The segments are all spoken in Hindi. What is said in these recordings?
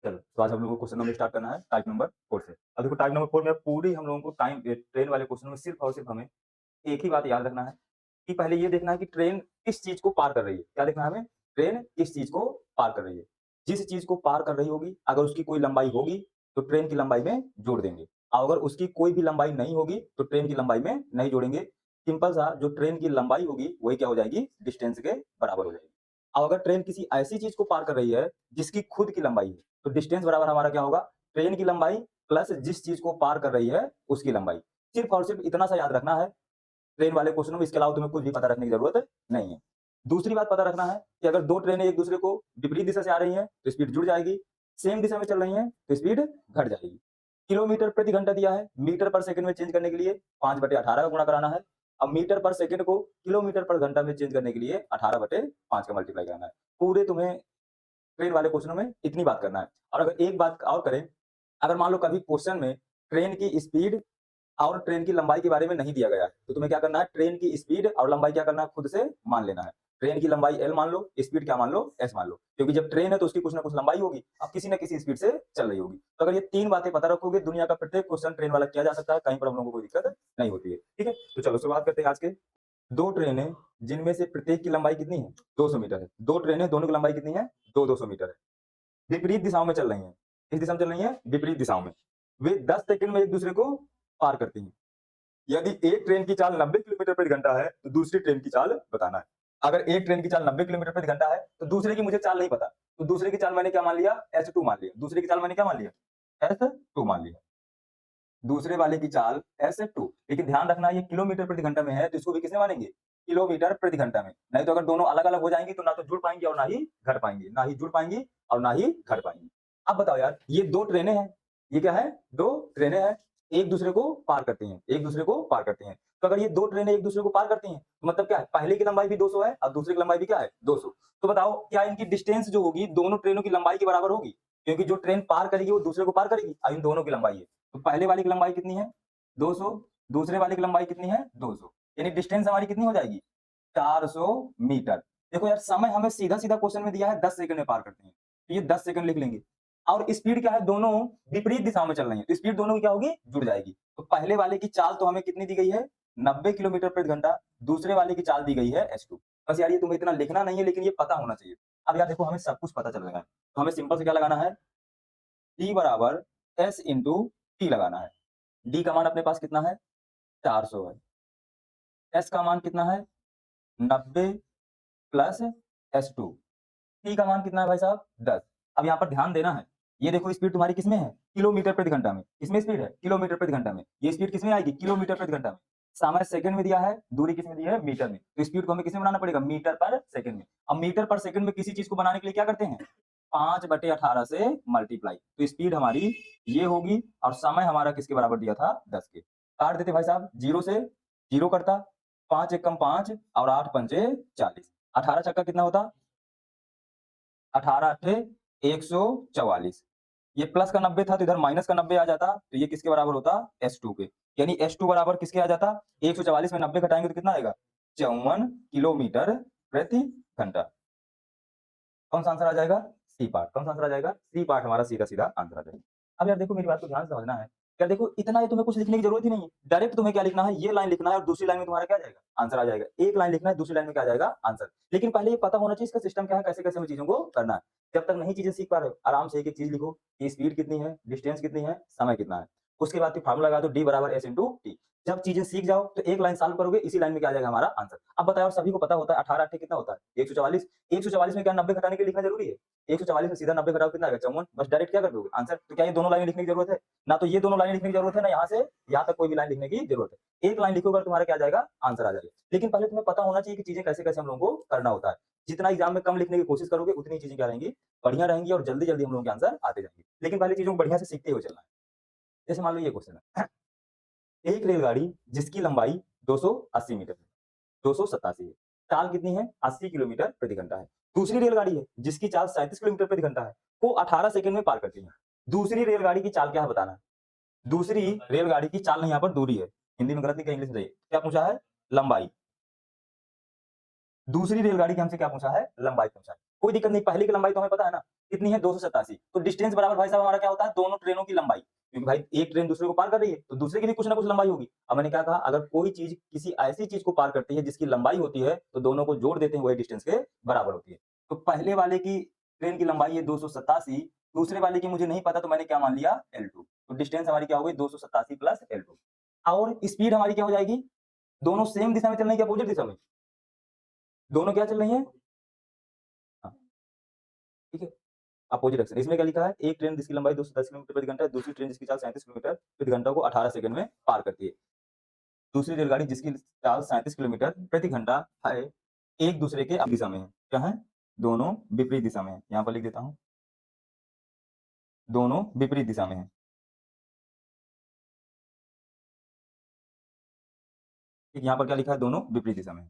चलो, तो आज हम लोगों को क्वेश्चन नंबर स्टार्ट करना है टाइप नंबर 4 से। अब देखो टाइप नंबर 4 में पूरी हम लोगों को ट्रेन वाले क्वेश्चन में सिर्फ और सिर्फ हमें एक ही बात याद रखना है कि पहले ये देखना है कि ट्रेन किस चीज़ को पार कर रही है। क्या देखना है हमें? ट्रेन किस चीज़ को पार कर रही है। जिस चीज़ को पार कर रही होगी, अगर उसकी कोई लंबाई होगी, तो ट्रेन की लंबाई में जोड़ देंगे। और अगर उसकी कोई भी लंबाई नहीं होगी, तो ट्रेन की लंबाई में नहीं जोड़ेंगे। सिंपल सा जो ट्रेन की लंबाई होगी, वही क्या हो जाएगी? डिस्टेंस के बराबर हो जाएगी। अब अगर ट्रेन किसी ऐसी चीज़ को पार कर रही है, जिसकी खुद की लंबाई है, तो डिस्टेंस बराबर हमारा क्या होगा? ट्रेन की लंबाई प्लस जिस चीज़ को पार कर रही है, उसकी लंबाई। सिर्फ और सिर्फ इतना सा याद रखना है ट्रेन वाले क्वेश्चनों में, इसके अलावा तुम्हें कुछ भी पता रखने की ज़रूरत नहीं है। दूसरी बात पता रखना है कि अगर 2 ट्रेनें एक-दूसरे को विपरीत दिशा से आ रही हैं, तो स्पीड जुड़ जाएगी। सेम दिशा में चल रही हैं, तो स्पीड घट जाएगी। किलोमीटर प्रति घंटा दिया है, मीटर पर सेकंड में चेंज करने के लिए 5/18 का गुणा कराना है। अब मीटर पर सेकंड को किलोमीटर पर घंटा में चेंज करने के लिए 18/5 का मल्टीप्लाई कराना है। पूरे तुम्हें ट्रेन वाले क्वेश्चनों में इतनी बात करना है। और अगर एक बात और करें, अगर मान लो कभी क्वेश्चन में ट्रेन की स्पीड और ट्रेन की लंबाई के बारे में नहीं दिया गया है, तो तुम्हें क्या करना है? ट्रेन की स्पीड और लंबाई क्या करना है? खुद से मान लेना है। ट्रेन की लंबाई एल मान लो, स्पीड क्या मान लो? एस मान लो। क्योंकि जब ट्रेन है तो उसकी कुछ ना कुछ लंबाई होगी, अब किसी न किसी स्पीड से चल रही होगी। तो अगर ये 3 बातें पता रखोगे, दुनिया का प्रत्येक क्वेश्चन ट्रेन वाला किया जा सकता है, कहीं पर हम लोगों को कोई दिक्कत नहीं होती है। ठीक है? तो चलो शुरुआत करते हैं आज के। 2 ट्रेनें जिनमें से प्रत्येक की लंबाई कितनी है? 200 मीटर है। 2 ट्रेनें दोनों की लंबाई कितनी है? 2-200 मीटर है। विपरीत दिशाओं में चल रही हैं। किस दिशा में चल रही हैं? विपरीत दिशाओं में। वे 10 सेकंड में एक-दूसरे को पार करती हैं। यदि एक ट्रेन की चाल 90 किलोमीटर प्रति घंटा है, तो दूसरी ट्रेन की चाल बताना है। अगर एक ट्रेन की चाल 90 किलोमीटर प्रति घंटा है, तो दूसरे की मुझे चाल नहीं पता। तो दूसरे की चाल मैंने क्या मान लिया? S2 मान लिया। दूसरे की चाल मैंने क्या मान लिया? S2 मान लिया। दूसरे वाले की चाल S2, लेकिन ध्यान रखना ये किलोमीटर प्रति घंटा में है, तो इसको भी किसमें मानेंगे? किलोमीटर प्रति घंटा में। नहीं तो अगर दोनों अलग-अलग हो जाएँगी, तो ना तो जुड़ पाएँगी और ना ही घट पाएँगी। ना ही जुड़ पाएँगी और ना ही घट पाएँगी। अब बताओ यार, ये 2 ट्रेनें हैं। ये क्या है? 2 ट्रेनें हैं। एक-दूसरे को पार करती हैं, एक-दूसरे को पार करती हैं। तो अगर ये 2 ट्रेनें एक-दूसरे को पार करती हैं, तो मतलब क्या है? पहले की लंबाई भी 200 है और दूसरे की लंबाई भी क्या है? 200। तो बताओ क्या इनकी डिस्टेंस जो होगी, दोनों ट्रेनों की लंबाई के बराबर होगी? क्योंकि जो ट्रेन पार करेगी, वो दूसरे को पार करेगी और इन दोनों की लंबाई है। तो पहले वाले की लंबाई कितनी है? 200, दूसरे वाले की लंबाई कितनी है? 200। यानी डिस्टेंस हमारी कितनी हो जाएगी? 400 मीटर। देखो यार, समय हमें सीधा-सीधा क्वेश्चन में दिया है 10 सेकंड में पार करते हैं। तो ये 10 सेकंड लिख लेंगे। और स्पीड क्या है? दोनों विपरीत दिशाओं में चल रही हैं। तो स्पीड दोनों की क्या होगी? जुड़ जाएगी। तो पहले वाले की चाल तो हमें कितनी दी गई है? 90 किलोमीटर प्रति घंटा। दूसरे वाले की चाल दी गई है S2। बस यार ये तुम्हें इतना लिखना नहीं है, लेकिन ये पता होना चाहिए। अब यार देखो, हमें सब कुछ पता चल गया है। तो हमें सिंपल से क्या लगाना है? T बराबर S इंटू T लगाना है। D का मान अपने पास कितना है? 400 है। S का मान कितना है? 90 प्लस S2। T का मान कितना है भाई साहब? 10। अब यहाँ पर ध्यान देना है। ये देखो स्पीड तुम्हारी किसमें है? किलोमीटर प्रति घंटा में। किसमें स्पीड है? किलोमीटर प्रति घंटा में। ये स्पीड किसमें आएगी? किलोमीटर प्रति घंटा में। समय सेकंड में दिया है, दूरी किसमें दी है? मीटर में। तो स्पीड को हमें किसमें बनाना पड़ेगा? मीटर पर सेकंड में। अब मीटर पर सेकंड में किसी चीज़ को बनाने के लिए क्या करते हैं? 5/18 से मल्टीप्लाई। तो स्पीड हमारी ये होगी और समय हमारा किसके बराबर दिया था? 10 के। काट देते भाई साहब, 0 से 0 कटता, 5 एकम 5 और 8 पंचे 40। 18 छक्का कितना होता? 18 अट्ठे 144। ये प्लस का 90 था, तो इधर माइनस का 90 आ जाता, तो ये किसके बराबर होता? S2 के। यानी S2 बराबर किसके आ जाता? 144 में 90 घटाएँगे तो कितना आएगा? 54 किलोमीटर प्रति घंटा। कौन-सा आंसर आ जाएगा? C part. कौन-सा आंसर आ जाएगा? सी पार्ट हमारा सीधा-सीधा आंसर आ जाएगा। अब यार देखो, मेरी बात को ध्यान से समझना है। यार देखो, इतना ये तुम्हें कुछ लिखने की ज़रूरत ही नहीं है। डायरेक्ट तुम्हें क्या लिखना है? ये लाइन लिखना है और दूसरी लाइन में तुम्हारा क्या आ जाएगा? आंसर आ जाएगा। एक लाइन लिखना है, दूसरी लाइन में क्या आ जाएगा? आंसर। लेकिन पहले ये पता होना चाहिए इसका सिस्टम क्या है, कैसे-कैसे हमें चीज़ों को करना है। जब तक नहीं चीज़ें सीख पा रहे हो, आराम से एक-एक चीज़ लिखो कि स्पीड कितनी है, डिस्टेंस कितनी है, समय कितना है। उसके बाद फिर फार्मूला लगा दो, D बराबर S इंटू T। जब चीज़ें सीख जाओ, तो एक लाइन सॉल्व करोगे, इसी लाइन में क्या आ जाएगा हमारा आंसर। अब बताओ, और सभी को पता होता है 18 अट्ठे कितना होता है? 144। 144 में क्या 90 घटाने के लिए लिखना ज़रूरी है? 144 में सीधा 90 घटाओ कितना आएगा? 54। बस डायरेक्ट क्या कर दोगे? आंसर। तो क्या ये दोनों लाइनें लिखने की ज़रूरत है? ना तो ये दोनों लाइनें लिखने की ज़रूरत है, ना यहाँ से यहाँ तक कोई भी लाइन लिखने की ज़रूरत है। एक लाइन लिखोगे और तुम्हारा क्या आ जाएगा? आंसर आ जाएगा। लेकिन पहले तुम्हें पता होना चाहिए कि चीज़ें कैसे-कैसे हम लोगों को करना होता है। जितना एग्ज़ाम में कम लिखने की कोशिश करोगे, उतनी चीज़ें क्या रहेंगी? बढ़िया रहेंगी और जल्दी-जल्दी हम लोगों के आंसर आते जाएँगे। लेकिन पहले चीज़ों को बढ़िया से सीखते हुए चलना है। जैसे मान लो ये क्वेश्चन है। एक रेलगाड़ी जिसकी लंबाई 280 मीटर है, 287 है। चाल कितनी है? 80 किलोमीटर प्रति घंटा है। दूसरी रेलगाड़ी है जिसकी चाल 37 किलोमीटर प्रति घंटा है, वो 18 सेकंड में पार करती है। दूसरी रेलगाड़ी की चाल क्या है बताना है। दूसरी रेलगाड़ी की चाल नहीं, यहाँ पर दूरी है। हिंदी में गलत नहीं कहीं, इंग्लिश में सही है। क्या पूछा है? लंबाई। दूसरी रेलगाड़ी की हमसे क्या पूछा है? लंबाई पूछा है। कोई दिक्कत नहीं, पहले की लंबाई तो हमें पता है ना। कितनी है 287। तो डिस्टेंस बराबर भाई साहब हमारा क्या होता है, दोनों ट्रेनों की लंबाई, क्योंकि भाई एक ट्रेन दूसरे को पार कर रही है तो दूसरे की भी कुछ ना कुछ लंबाई होगी। अब मैंने क्या कहा, अगर कोई चीज किसी ऐसी चीज को पार करती है जिसकी लंबाई होती है तो दोनों को जोड़ देते हैं, वही डिस्टेंस के बराबर होती है। तो पहले वाले की ट्रेन की लंबाई है 287, दूसरे वाले की मुझे नहीं पता तो मैंने क्या मान लिया L2। तो डिस्टेंस हमारी क्या हो गई 287 प्लस L2। और स्पीड हमारी क्या हो जाएगी, दोनों सेम दिशा में चल रही है, अपोजिट दिशा में, दोनों क्या चल रही है, हाँ, ठीक है, अपोजिट डायरेक्शन। इसमें क्या लिखा है, एक ट्रेन जिसकी लंबाई 210 किलोमीटर प्रति घंटा है, दूसरी ट्रेन जिसकी चाल 37 किलोमीटर प्रति घंटा को 18 सेकंड में पार करती है। दूसरी रेलगाड़ी जिसकी चाल 37 किलोमीटर प्रति घंटा है, एक दूसरे के दिशा में है। क्या है, दोनों विपरीत दिशा में है। यहाँ पर लिख देता हूँ, दोनों विपरीत दिशा में है। ठीक, यहाँ पर क्या लिखा है, दोनों विपरीत दिशा में है।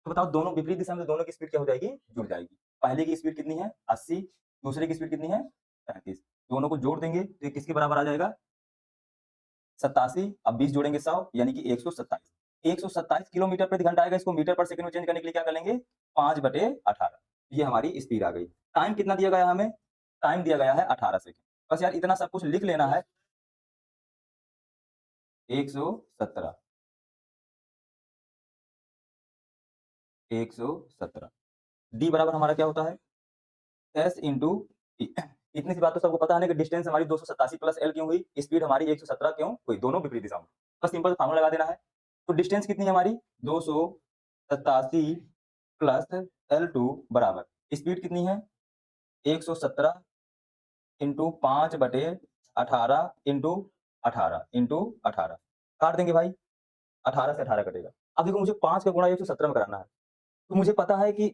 तो बताओ दोनों विपरीत दिशा में, दोनों की स्पीड क्या हो जाएगी, जुड़ जाएगी। पहले की स्पीड कितनी है 80, दूसरे की स्पीड कितनी है 35। दोनों को जोड़ देंगे तो ये किसके बराबर आ जाएगा 87। अब 20 जोड़ेंगे 100 यानी कि 127। 127 किलोमीटर प्रति घंटा आएगा। इसको मीटर पर सेकंड में चेंज करने के लिए क्या कर लेंगे, 5/18। ये हमारी स्पीड आ गई। टाइम कितना दिया गया है हमें, टाइम दिया गया है 18 सेकंड। बस यार इतना सब कुछ लिख लेना है। 117 117 डी बराबर हमारा क्या होता है एस इंटू टी। इतनी सी बात तो सबको पता है ना कि डिस्टेंस हमारी 287 प्लस एल क्यों हुई, स्पीड हमारी 117 क्यों हुई, दोनों विपरीत दिशा में। बस सिंपल फार्मूला लगा देना है। तो डिस्टेंस कितनी है हमारी 287 प्लस L2 बराबर स्पीड कितनी है 117 इंटू 5/18 इंटू 18 काट देंगे भाई, 18 से 18 कटेगा। अब देखो मुझे 5 का गुणा 117 में कराना है, तो मुझे पता है कि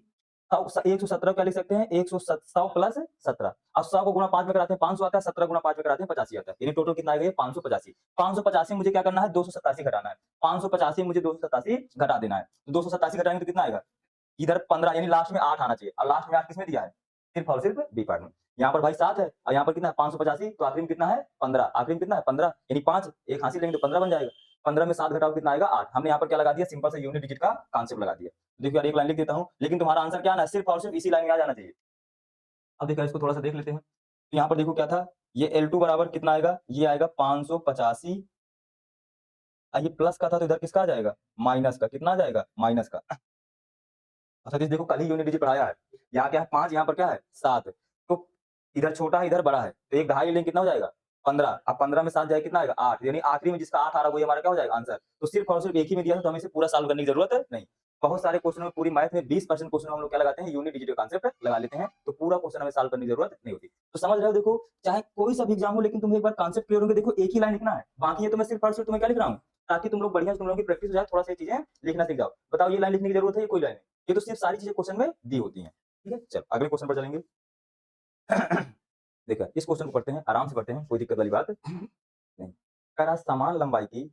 117 क्या लिख सकते हैं 100 प्लस 17। अब 100 को गुणा 5 में कराते हैं 500 आता है, 17 गुणा 5 में कराते हैं 85 आता है। यानी टोटल कितना आएगा 585। 585 मुझे क्या करना है 287 घटाना है। 585 मुझे 287 घटा देना है। 287 घटाएंगे तो कितना आएगा, इधर 15 यानी लास्ट में 8 आना चाहिए। और लास्ट में 8 किसमें दिया है, सिर्फ और सिर्फ बी पार्ट में। यहाँ पर भाई 7 है और यहाँ पर कितना है 585, तो आखिरी में कितना है 15। आखिरी में कितना है 15 यानी 5 एक हासिल लेंगे तो 15 बन जाएगा। 15 में 7 घटाओ कितना आएगा 8। हमने यहाँ पर क्या लगा दिया, सिंपल से यूनिट डिजिट का कांसेप्ट लगा दिया। देखिए यार एक लाइन लिख देता हूँ, लेकिन तुम्हारा आंसर क्या आना है, सिर्फ और सिर्फ इसी लाइन में आ जाना चाहिए। अब देखो इसको थोड़ा सा देख लेते हैं। तो यहाँ पर देखो क्या था, ये L2 बराबर कितना आएगा, ये आएगा 585। ये प्लस का था तो इधर किसका आ जाएगा माइनस का, कितना आ जाएगा माइनस का। अच्छा देखो कल ही यूनिट डिजिट पढ़ाया है। यहाँ क्या है 5, यहाँ पर क्या है 7। तो इधर छोटा है इधर बड़ा है, तो एक ढाई लेंगे कितना हो जाएगा 15। अब 15 में 7 जाए कितना आएगा 8, यानी आखिरी में जिसका 8 आ रहा है वही हमारा क्या हो जाएगा आंसर। तो सिर्फ और सिर्फ एक ही में दिया है तो हमें इसे पूरा सॉल्व करने की जरूरत है नहीं। बहुत सारे क्वेश्चन में, पूरी मैथ में 20% क्वेश्चन हम लोग क्या लगाते हैं यूनिट डिजिट का कांसेप्ट लगा लेते हैं, तो पूरा क्वेश्चन हमें सॉल्व करने की जरूरत नहीं होती। तो समझ रहे हो, देखो चाहे कोई सा भी एग्जाम हो लेकिन तुम्हें एक बार कांसेप्ट क्लियर होंगे। देखो एक ही लाइन लिखना है, बाकी ये तो मैं सिर्फ और सिर्फ तुम्हें क्या लिख रहा हूँ ताकि तुम लोग बढ़िया तुम लोगों की प्रैक्टिस हो जाए, थोड़ा सा चीजें लिखना सीख जाओ। बताओ ये लाइन लिखने की जरूरत है, ये कोई लाइन है, ये तो सिर्फ सारी चीजें क्वेश्चन में दी होती हैं। ठीक है, चलो अगले क्वेश्चन पर चलेंगे। देखो इस क्वेश्चन को पढ़ते हैं, आराम से पढ़ते हैं, कोई दिक्कत वाली बात नहीं। कह रहा समान लंबाई की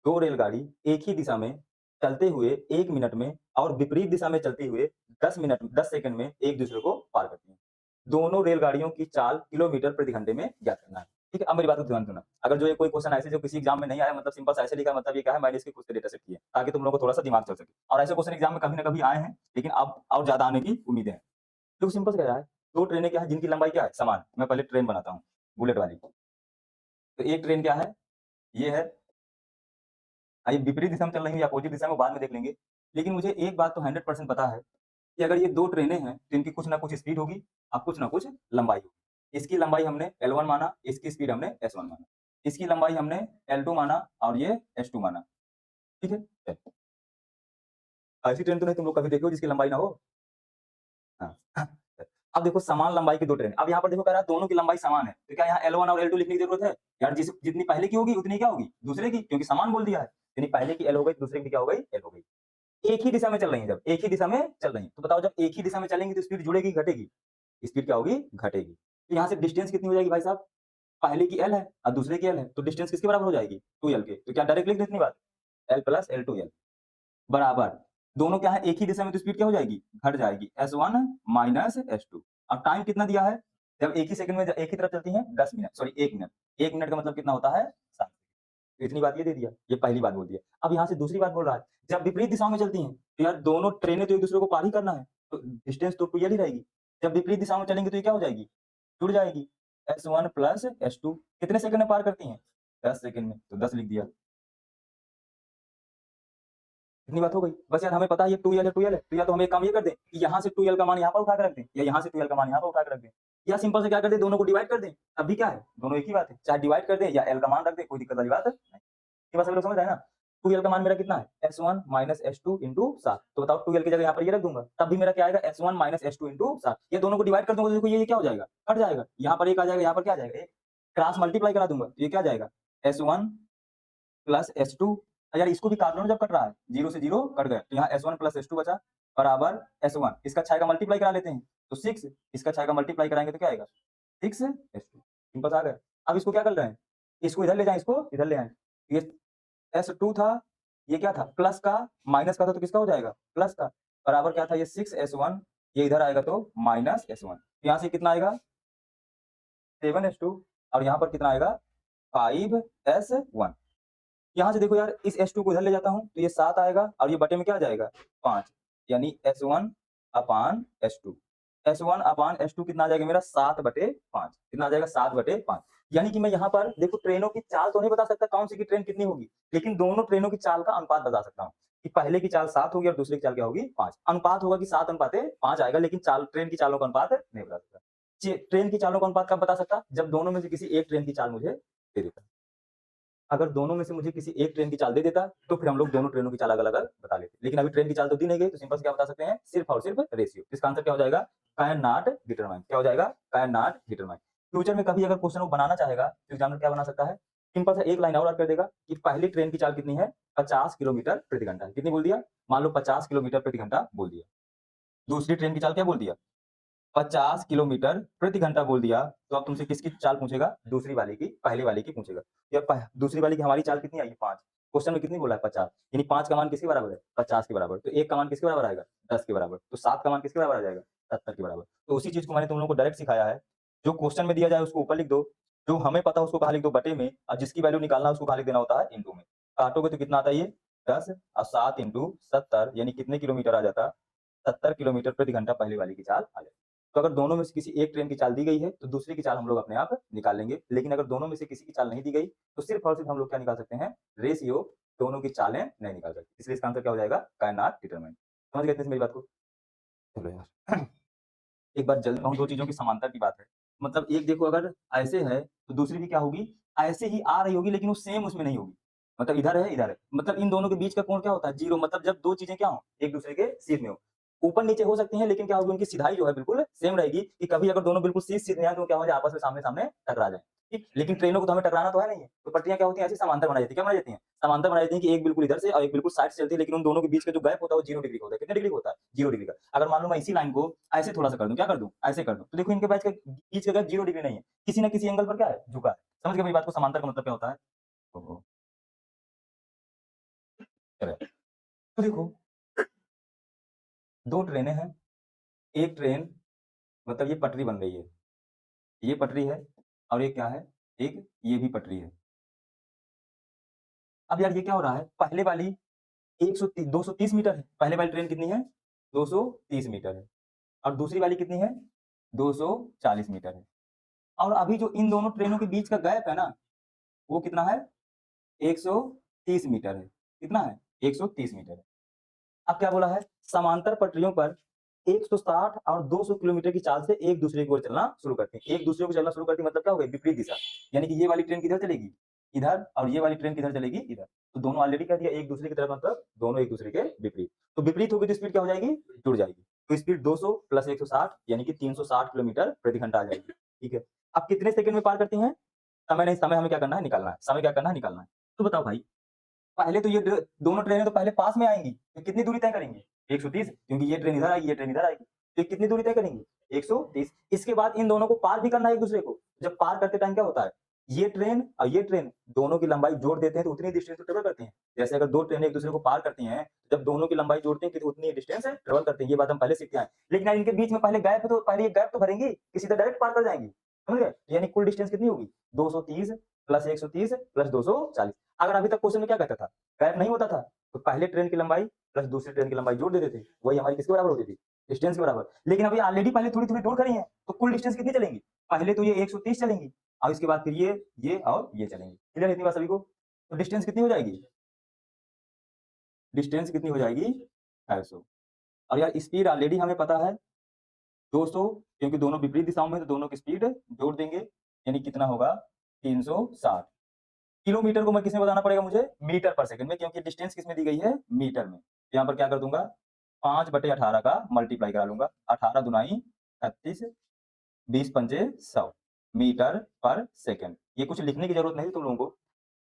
दो रेलगाड़ी एक ही दिशा में चलते हुए 1 मिनट में और विपरीत दिशा में चलते हुए 10 सेकंड में एक दूसरे को पार करती हैं। दोनों रेलगाड़ियों की चाल किलोमीटर प्रति घंटे में ज्ञात करना है। ठीक है, अब मेरी बात को ध्यान सुनना। अगर जो ये कोई क्वेश्चन ऐसे जो किसी एग्जाम में नहीं आया, मतलब सिंपल ऐसे लिखा, मतलब ये क्या है मैंने इसके खुद से डेटा सेट किया ताकि तुम लोगों को थोड़ा सा दिमाग चल सके। और ऐसे क्वेश्चन एग्जाम में कभी ना कभी आए हैं, लेकिन अब और ज्यादा आने की उम्मीदें हैं। तो सिंपल से कह रहा है दो ट्रेनें क्या है जिनकी लंबाई क्या है समान। मैं पहले ट्रेन बनाता हूँ बुलेट वाली। तो एक ट्रेन क्या है, ये है, ये विपरीत दिशा में चल रही है या अपोजिट दिशा में बाद में देख लेंगे। लेकिन मुझे एक बात तो 100% पता है कि अगर ये दो ट्रेनें हैं तो इनकी कुछ ना कुछ स्पीड होगी और कुछ ना कुछ लंबाई होगी। इसकी लंबाई हमने L1 माना, इसकी स्पीड हमने S1 माना, इसकी लंबाई हमने L2 माना और ये S2 माना। ठीक है, चलो। ऐसी ट्रेन तो नहीं तुम लोग कभी देखो जिसकी लंबाई ना हो। हाँ। अब देखो समान लंबाई की दो ट्रेन, अब यहाँ पर देखो कह रहा है दोनों की लंबाई समान है, तो क्या यहाँ L1 और L2 लिखने की जरूरत है यार, जितनी पहले की होगी उतनी क्या होगी दूसरे की, क्योंकि समान बोल दिया है। यानी पहले की L हो गई, दूसरे की क्या हो गई L हो गई। एक ही दिशा में चल रही है, जब एक ही दिशा में चल रही है तो बताओ जब एक ही दिशा में चलेंगी तो स्पीड जुड़ेगी घटेगी, स्पीड क्या होगी घटेगी। तो यहाँ से डिस्टेंस कितनी हो जाएगी भाई साहब, पहले की L है और दूसरे की L है, तो डिस्टेंस किसके बराबर हो जाएगी 2L के। तो क्या डायरेक्ट लिख दे इतनी बात, L प्लस L2L बराबर, दोनों क्या है एक ही दिशा में तो स्पीड क्या हो जाएगी घट जाएगी S1 माइनस S2। अब टाइम कितना दिया है, जब एक ही सेकंड में एक ही तरफ चलती है 10 मिनट, सॉरी 1 मिनट, 1 मिनट का मतलब कितना होता है 7। तो इतनी बात ये दे दिया, ये पहली बात बोल दिया। अब यहाँ से दूसरी बात बोल रहा है जब विपरीत दिशाओं में चलती हैं तो यार दोनों ट्रेनें तो एक दूसरे को पार ही करना है, तो डिस्टेंस तो 2L ही रहेगी। जब विपरीत दिशाओं में चलेंगे तो ये क्या हो जाएगी जुड़ जाएगी। S1 प्लस S2 कितने सेकंड में पार करती हैं? 10 सेकंड में, तो 10 लिख दिया। इतनी बात हो गई। बस यार हमें पता है ये 2L है, 2L है, तो या तो हम एक काम ये कर दें कि यहाँ से 2L का मान यहाँ पर उठा के रख दें, या यहाँ से 2L का मान यहाँ पर उठा के रख दें, या सिंपल से क्या कर दें, दोनों को डिवाइड कर दें। अभी क्या है, दोनों एक ही बात है, चाहे डिवाइड कर दें या L का मान रख दें, कोई दिक्कत वाली बात नहीं। ये बात सभी लोग समझ रहे हैं ना? 2L का मान मेरा कितना है? S1 minus S2 into 7। तो बताओ 2L की जगह यहाँ पर ये रख दूंगा, तब भी मेरा क्या आएगा? S1 minus S2 into 7। ये दोनों को डिवाइड कर दूंगा तो देखो ये क्या हो जाएगा? कट जाएगा। यहाँ पर एक आ जाएगा, यहाँ पर क्या आ जाएगा? एक क्रॉस मल्टीप्लाई करा दूंगा तो ये क्या आ जाएगा? S1 plus S2। यार इसको भी काट लो ना, जब कट रहा है, 0 से 0 कट गया, तो यहाँ S1 प्लस S2 बचा बराबर S1। इसका 6 का मल्टीप्लाई करा लेते हैं तो 6, इसका 6 का मल्टीप्लाई कराएंगे तो क्या आएगा? 6 S2। सिंपल सा आ गया। अब इसको क्या कर रहे हैं? इसको इधर ले जाएं, इसको इधर ले आएं। ये S2 था, ये क्या था? प्लस का, माइनस का था तो किसका हो जाएगा? प्लस का। बराबर क्या था? ये 6S1, ये इधर आएगा तो माइनस S1। यहाँ से कितना आएगा? 7S2, और यहाँ पर कितना आएगा? 5S1। यहाँ से देखो यार, इस S2 को इधर ले जाता हूँ तो ये 7 आएगा, और ये बटे में क्या आ जाएगा? 5, यानी S1 अपान S2। S1 अपान S2 कितना आ जाएगा मेरा? 7/5। कितना आ जाएगा? 7/5। यानी कि मैं यहाँ पर देखो, ट्रेनों की चाल तो नहीं बता सकता कौन सी की ट्रेन कितनी होगी, लेकिन दोनों ट्रेनों की चाल का अनुपात बता सकता हूँ कि पहले की चाल 7 होगी और दूसरे की चाल क्या होगी? 5। अनुपात होगा कि 7:5 आएगा, लेकिन चाल, ट्रेन की चालों का अनुपात नहीं बता सकता। ट्रेन की चालों का अनुपात कब बता सकता? जब दोनों में से किसी एक ट्रेन की चाल मुझे दे देता। अगर दोनों में से मुझे किसी एक ट्रेन की चाल दे देता तो फिर हम लोग दोनों ट्रेनों की चाल अलग-अलग बता लेते। लेकिन अभी ट्रेन की चाल तो दी नहीं गई, तो सिंपल से क्या बता सकते हैं? सिर्फ और सिर्फ रेशियो। इसका आंसर क्या हो जाएगा? Can not determine. क्या हो जाएगा? Can not determine. फ्यूचर में कभी अगर क्वेश्चन वो बनाना चाहेगा तो एग्जामिनर क्या बना सकता है? सिंपल सा एक लाइन और ऐड कर देगा कि पहली ट्रेन की चाल कितनी है? 50 किलोमीटर प्रति घंटा। कितनी बोल दिया? मान लो 50 किलोमीटर प्रति घंटा बोल दिया। दूसरी ट्रेन की चाल क्या बोल दिया? 50 किलोमीटर प्रति घंटा बोल दिया। तो अब तुमसे किसकी चाल पूछेगा? दूसरी वाले की, पहले वाले की पूछेगा। या दूसरी वाले की हमारी चाल कितनी आई? 5। क्वेश्चन में कितनी बोला है? 50। यानी 5 का मान किसके बराबर है? 50 के बराबर। तो 1 का मान किसके बराबर आएगा? 10 के बराबर। तो 7 का मान किसके बराबर आ जाएगा? 70 के बराबर। तो उसी चीज को मैंने तुम लोगों को डायरेक्ट सिखाया है। जो क्वेश्चन में दिया जाए उसको ऊपर लिख दो, जो हमें पता है उसको कहाँ लिख दो? बटे में, और जिसकी वैल्यू निकालना है उसको कहाँ लिख देना होता है? इंटू में। काटोगे तो कितना आता है ये? 10 और 7 इंटू 70, यानी कितने किलोमीटर आ जाता? 70 किलोमीटर प्रति घंटा पहले वाले की चाल आ जाती। तो अगर दोनों में से किसी एक ट्रेन की चाल दी गई है तो दूसरी की चाल हम लोग अपने आप निकाल लेंगे। लेकिन अगर दोनों में से किसी की चाल नहीं दी गई तो सिर्फ और सिर्फ हम लोग क्या निकाल सकते हैं? रेशियो। दोनों की चालें नहीं निकाल सकते, इसलिए इसका आंसर क्या हो जाएगा? Can not determine. समझ गए इतने से मेरी बात को? चलो यार एक बार जल्द कहूँ, दो चीजों की समांतर की बात है। मतलब एक देखो, अगर ऐसे है तो दूसरी भी क्या होगी? ऐसे ही आ रही होगी, लेकिन वो सेम उसमें नहीं होगी। मतलब इधर है, इधर है, मतलब इन दोनों के बीच का कोण क्या होता है? 0। मतलब जब दो चीजें क्या हो? एक दूसरे के सीध में हो। ऊपर नीचे हो सकती हैं, लेकिन क्या होगी? उनकी सिधाई जो है बिल्कुल सेम रहेगी, कि कभी अगर दोनों बिल्कुल सीध में आए तो क्या हो जाए? आपस में सामने-सामने टकरा जाए। ठीक, लेकिन ट्रेनों को तो हमें टकराना तो है नहीं है, तो पटरियाँ क्या होती हैं? ऐसी समांतर बनाई जाती है। क्या बनाई जाती हैं? समांतर बनाई जाती है कि एक बिल्कुल इधर से और एक बिल्कुल साइड से चलती है, लेकिन उन दोनों के बीच का जो गैप होता है वो 0 डिग्री का होता है। कितने डिग्री का होता है? 0 डिग्री का। अगर मान लो मैं इसी लाइन को ऐसे थोड़ा-सा कर दूँ, क्या कर दूँ? ऐसे कर दूँ, तो देखो इनके बीच का गैप 0 डिग्री नहीं है, किसी न किसी एंगल पर क्या है? झुका है। समझ गए मेरी बात को? समांतर का मतलब क्या होता है? ओहो! करेक्ट। तो देखो, 2 ट्रेनें हैं, एक ट्रेन, मतलब ये पटरी बन रही है, ये पटरी है, और ये क्या है? एक ये भी पटरी है। अब यार ये क्या हो रहा है? पहले वाली 230 मीटर है। पहले वाली ट्रेन कितनी है? 230 मीटर है, और दूसरी वाली कितनी है? 240 मीटर है। और अभी जो इन दोनों ट्रेनों के बीच का गैप है ना, वो कितना है? 130 मीटर है। कितना है? 130 मीटर है। अब क्या बोला है? समांतर पटरियों पर 160 और 200 किलोमीटर की चाल से एक दूसरे की ओर चलना शुरू करते हैं। एक दूसरे को चलना शुरू करती है, मतलब क्या हो गई? विपरीत दिशा। यानी कि ये वाली ट्रेन किधर चलेगी? इधर, और ये वाली ट्रेन किधर चलेगी? इधर। तो दोनों ऑलरेडी कह दिया एक दूसरे की तरफ, मतलब दोनों एक दूसरे के विपरीत। तो विपरीत होगी तो स्पीड क्या हो जाएगी? जुड़ जाएगी। तो स्पीड 200 प्लस 160 यानी कि 360 किलोमीटर प्रति घंटा आ जाएगी। ठीक है। अब कितने सेकंड में पार करती हैं? समय नहीं, समय हमें क्या करना है? निकालना है। समय क्या करना है? निकालना है। तो बताओ भाई, पहले तो ये दोनों ट्रेनें तो पहले पास में आएंगी, तो कितनी दूरी तय करेंगी? 130, क्योंकि ये ट्रेन इधर आएगी, ये ट्रेन इधर आएगी, तो ये कितनी दूरी तय करेंगी? 130। इसके बाद इन दोनों को पार भी करना है एक दूसरे को। जब पार करते टाइम क्या होता है? ये ट्रेन और ये ट्रेन दोनों की लंबाई जोड़ देते हैं तो उतनी डिस्टेंस तो ट्रेवल करती हैं। जैसे अगर दो ट्रेनें एक दूसरे को पार करती हैं, जब दोनों की लंबाई जोड़ते हैं तो उतनी डिस्टेंस ट्रेवल करते हैं। ये बात हम पहले सीखते हैं। लेकिन यार इनके बीच में पहले गैप है, तो पहले ये गैप तो भरेंगी, किसी तरह डायरेक्ट पार कर जाएंगी। समझ गए? यानी कुल डिस्टेंस कितनी होगी? 230 प्लस 130 प्लस 240। अगर अभी तक क्वेश्चन में क्या कहता था? गैप नहीं होता था, तो पहले ट्रेन की लंबाई प्लस दूसरी ट्रेन की लंबाई जोड़ देते थे, वही हमारी किसके बराबर होती थी? डिस्टेंस के बराबर। लेकिन अभी ऑलरेडी पहले थोड़ी-थोड़ी दूर खड़ी हैं, तो कुल डिस्टेंस कितनी चलेंगी? पहले तो ये 130 चलेंगी और इसके बाद फिर ये और ये चलेंगी। क्लियर है इतनी बात सभी को? तो डिस्टेंस कितनी हो जाएगी? डिस्टेंस कितनी हो जाएगी? 250। और यार स्पीड ऑलरेडी हमें पता है 200, क्योंकि दोनों विपरीत दिशाओं में, तो दोनों की स्पीड जोड़ देंगे, यानी कितना होगा? 360। किलोमीटर को मैं किसमें बताना पड़ेगा मुझे? मीटर पर सेकंड में, क्योंकि डिस्टेंस किसमें दी गई है? मीटर में। तो यहाँ पर क्या कर दूंगा? 5/18 का मल्टीप्लाई करा लूंगा। 18 दुनाई 36, 20 पंजे 100 मीटर पर सेकंड। ये कुछ लिखने की जरूरत नहीं तुम लोगों को।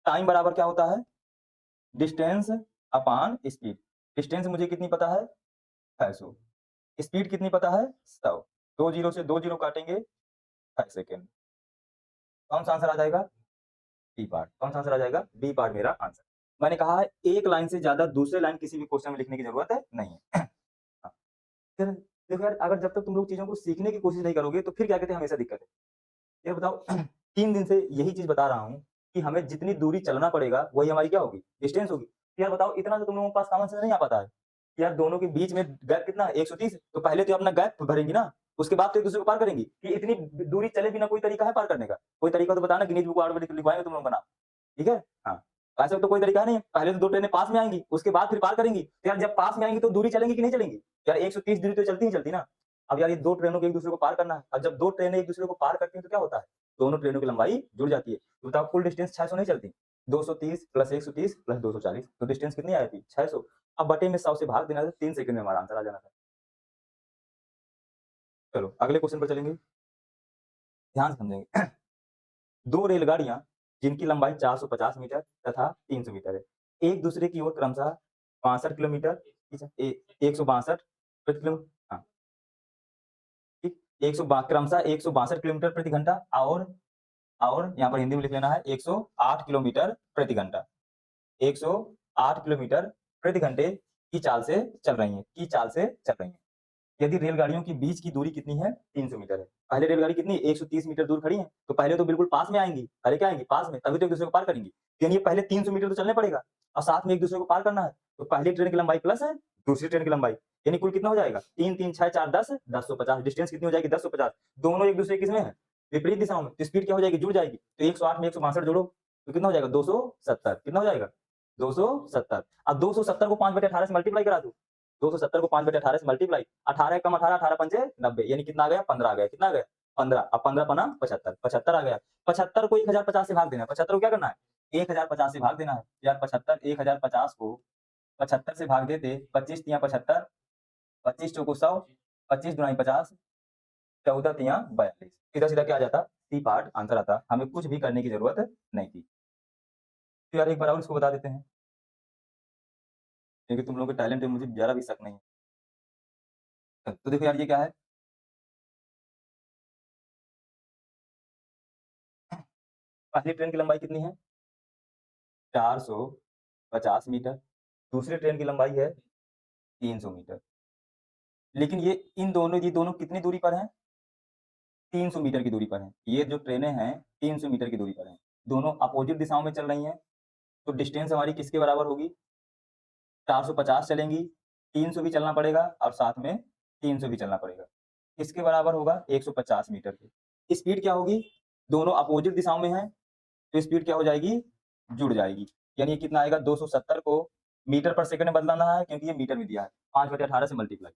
टाइम बराबर क्या होता है? Distance upon speed. डिस्टेंस मुझे कितनी पता है? 600। स्पीड कितनी पता है? 100। 2 जीरो से 2 जीरो काटेंगे 6 सेकंड। कौन सा आंसर आ जाएगा? B part. कौन सा आंसर आ जाएगा? बी पार्ट मेरा आंसर। मैंने कहा है एक लाइन से ज्यादा दूसरे लाइन किसी भी क्वेश्चन में लिखने की जरूरत है नहीं है। हाँ, फिर देखो यार, अगर जब तक तुम लोग चीजों को सीखने की कोशिश नहीं करोगे तो फिर क्या कहते हैं, हमेशा दिक्कत है। ये बताओ 3 दिन से यही चीज बता रहा हूँ कि हमें जितनी दूरी चलना पड़ेगा वही हमारी क्या होगी? डिस्टेंस होगी। यार बताओ, इतना तो तुम लोगों के पास कॉमन सेंस नहीं आ पाता है। यार दोनों के बीच में गैप कितना है? 130। तो पहले तो अपना गैप भरेंगी ना, उसके बाद तो एक दूसरे को पार करेंगी। कि इतनी दूरी चले बिना कोई तरीका है पार करने का? कोई तरीका तो बताना, गिनीज बुक में लिखवाएंगे तुम लोगों का नाम। ठीक है? हाँ। ऐसा तो कोई तरीका नहीं है। पहले तो 2 ट्रेनें पास में आएँगी, उसके बाद फिर पार करेंगी। तो यार जब पास में आएँगी तो दूरी चलेंगी कि नहीं चलेंगी? यार 130 दूरी तो चलती ही चलती ना। अब यार ये 2 ट्रेनों को एक दूसरे को पार करना है, और जब 2 ट्रेनें एक दूसरे को पार करती हैं तो क्या होता है? दोनों ट्रेनों की लंबाई जुड़ जाती है। तो बताओ कुल डिस्टेंस 600 नहीं चलती? 230 प्लस 130 प्लस 240, तो डिस्टेंस कितनी आई थी? 600। अब बटे में 100 से भाग देना था, 3 सेकंड में हमारा आंसर आ जाना था। चलो अगले क्वेश्चन पर चलेंगे। ध्यान से समझेंगे। 2 रेलगाड़ियां जिनकी लंबाई 450 मीटर तथा 300 मीटर है, एक दूसरे की ओर क्रमशः 62 किलोमीटर, ठीक है, 162 प्रति किलो, हाँ, ठीक, 162 क्रमशः 162 किलोमीटर प्रति घंटा और यहाँ पर हिंदी में लिख लेना है 108 किलोमीटर प्रति घंटा। 108 किलोमीटर प्रति घंटे की चाल से चल रही हैं, यदि रेलगाड़ियों के बीच की दूरी कितनी है? 300 मीटर है। पहले रेलगाड़ी कितनी 130 मीटर दूर खड़ी है, तो पहले तो बिल्कुल पास में आएंगी। पहले क्या आएंगी? पास में, तभी तो एक दूसरे को पार करेंगी। यानी ये पहले 300 मीटर तो चलने पड़ेगा और साथ में एक दूसरे को पार करना है। तो पहली ट्रेन की लंबाई प्लस है दूसरी ट्रेन की लंबाई, यानी कुल कितना हो जाएगा? 3 3 6 4 10 1050। डिस्टेंस कितनी हो जाएगी? 1050। दोनों एक दूसरे किसमें है? विपरीत दिशाओं में। तो स्पीड क्या हो जाएगी? जुड़ जाएगी। तो 108 में 162 जोड़ो तो कितना हो जाएगा? 270। कितना हो जाएगा? 270। अब 270 को 5/18 से मल्टीप्लाई करा दो। 270 को 5/18 से मल्टीप्लाई, 18 कम 18, 18 पंचे 90, यानी कितना आ गया? 15 आ गया। कितना आ गया? 15। अब 15 पना 75, 75 आ गया। 75 को 1050 से भाग देना है। 75 को क्या करना है? 1050 से भाग देना है। यार 75 1050 को 75 से भाग देते, 25 तिया 75, 25 चौको 100, 25 दुनाई 50, 14 तिया 42। सीधा सीधा क्या आ जाता? सी पार्ट आंसर आता। हमें कुछ भी करने की जरूरत नहीं थी। तो यार एक बार और इसको बता देते हैं, क्योंकि तुम लोगों के टैलेंट पे मुझे जरा भी शक नहीं है। तो देखो यार ये क्या है? पहली ट्रेन की लंबाई कितनी है? 450 मीटर। दूसरी ट्रेन की लंबाई है 300 मीटर। लेकिन ये दोनों कितनी दूरी पर हैं? 300 मीटर की दूरी पर हैं। ये जो ट्रेनें हैं 300 मीटर की दूरी पर हैं। दोनों अपोजिट दिशाओं में चल रही हैं, तो डिस्टेंस हमारी किसके बराबर होगी? 450 चलेंगी, 300 भी चलना पड़ेगा और साथ में 300 भी चलना पड़ेगा। किसके बराबर होगा? 150 मीटर के। स्पीड क्या होगी? दोनों अपोजिट दिशाओं में हैं, तो स्पीड क्या हो जाएगी? जुड़ जाएगी। यानी ये कितना आएगा? 270 को मीटर पर सेकंड में बदलना है, क्योंकि ये मीटर में दिया है। 5/18 से मल्टीप्लाई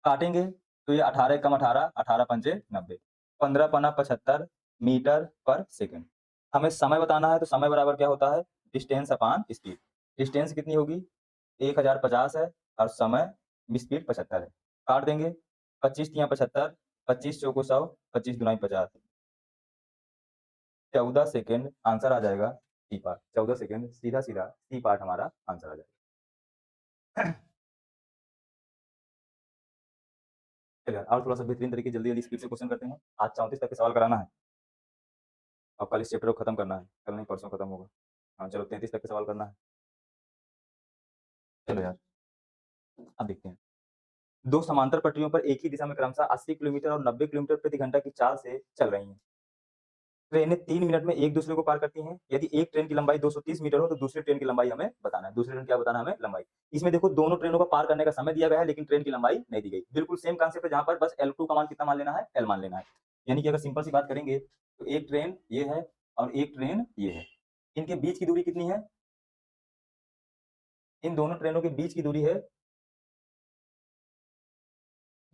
काटेंगे तो ये 18 कम 18, 18 पंचे 90, 15 पना 75 मीटर पर सेकंड। हमें समय बताना है, तो समय बराबर क्या होता है? Distance upon speed. डिस्टेंस कितनी होगी? 1050 है और समय स्पीड 75 है। काट देंगे, 25 तिया 75, 25 चौको 100, 25 दुनाई 50, 14 सेकंड आंसर आ जाएगा सी पार्ट। 14 सेकंड सीधा सीधा सी पार्ट हमारा आंसर आ जाएगा। चलिए और थोड़ा सा बेहतरीन तरीके जल्दी जल्दी स्पीड से क्वेश्चन करते हैं। आज 34 तक के सवाल कराना है और कल इस चैप्टर को खत्म करना है। कल नहीं परसों खत्म होगा। हाँ चलो 33 तक के सवाल करना है। चलो यार अब देखते हैं। दो समांतर पटरियों पर एक ही दिशा में क्रमशः 80 किलोमीटर और 90 किलोमीटर प्रति घंटा की चाल से चल रही हैं। ट्रेनें 3 मिनट में एक दूसरे को पार करती हैं। यदि एक ट्रेन की लंबाई 230 मीटर हो तो दूसरी ट्रेन की लंबाई हमें बताना है। दूसरी ट्रेन क्या बताना है हमें? लंबाई। इसमें देखो दोनों ट्रेनों को पार करने का समय दिया गया है लेकिन ट्रेन की लंबाई नहीं दी गई। बिल्कुल सेम कांसेप्ट है जहाँ पर बस L2 का मान कितना मान लेना है? L मान लेना है। यानी कि अगर सिंपल सी बात करेंगे तो एक ट्रेन ये है और एक ट्रेन ये है। इनके बीच की दूरी कितनी है? इन दोनों ट्रेनों के बीच की दूरी है,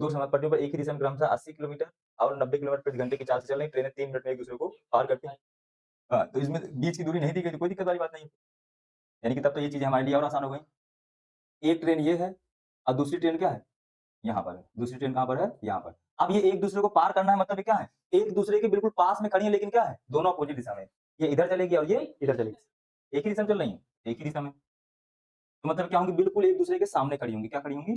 दो समय पटरियों पर एक ही दिशा में क्रमशः 80 किलोमीटर और 90 किलोमीटर प्रति घंटे की चाल से चल रही ट्रेनें 3 मिनट में एक दूसरे को पार करती हैं। हाँ, तो इसमें बीच की दूरी नहीं दी गई तो कोई दिक्कत वाली बात नहीं है। यानी कि तब तो ये चीज़ें हमारे लिए और आसान हो गई। एक ट्रेन ये है और दूसरी ट्रेन क्या है? यहाँ पर है। दूसरी ट्रेन कहाँ पर है? यहाँ पर। अब ये एक दूसरे को पार करना है मतलब ये क्या है? एक दूसरे के बिल्कुल पास में खड़ी है लेकिन क्या है? दोनों अपोजिट दिशा में। ये इधर चलेगी और ये इधर चलेगी। एक ही दिशा में चल रही हैं, एक ही दिशा में। तो मतलब क्या होंगी? बिल्कुल एक दूसरे के सामने खड़ी होंगी। क्या खड़ी होंगी?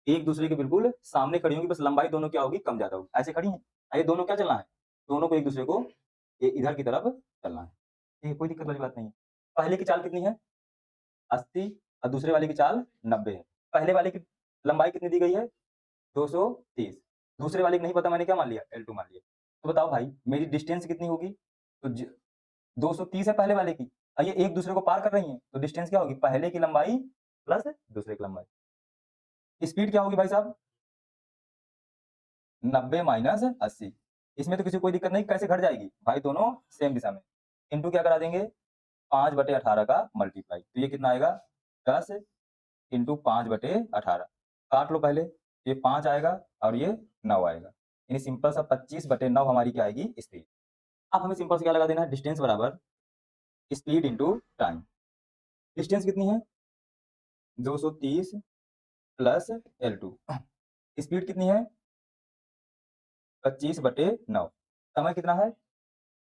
एक दूसरे के बिल्कुल सामने खड़ी होंगी, बस लंबाई दोनों क्या होगी? कम ज़्यादा होगी। ऐसे खड़ी हैं। ये दोनों क्या चलना है? दोनों को एक दूसरे को इधर की तरफ चलना है। ठीक है, कोई दिक्कत वाली बात नहीं है। पहले की चाल कितनी है? 80 और दूसरे वाले की चाल 90 है। पहले वाले की लंबाई कितनी दी गई है? 230। दूसरे वाले की नहीं पता मैंने क्या मान लिया? L2 मान लिया। तो बताओ भाई मेरी डिस्टेंस कितनी होगी? तो 230 है पहले वाले की और ये एक दूसरे को पार कर रही हैं, तो डिस्टेंस क्या होगी? पहले की लंबाई प्लस दूसरे की लंबाई। स्पीड क्या होगी भाई साहब? 90 माइनस 80। इसमें तो किसी को कोई दिक्कत नहीं, कैसे घट जाएगी? भाई दोनों सेम दिशा में। इनटू क्या करा देंगे? 5/18 का मल्टीप्लाई। तो ये कितना आएगा? 10 इंटू 5/18। काट लो पहले, ये 5 आएगा और ये 9 आएगा। यानी सिंपल सा 25/9 हमारी क्या आएगी? स्पीड। अब हमें सिंपल से क्या लगा देना है? डिस्टेंस बराबर स्पीड इंटू टाइम। डिस्टेंस कितनी है? 230 प्लस L2। स्पीड कितनी है? 25/9। समय कितना है?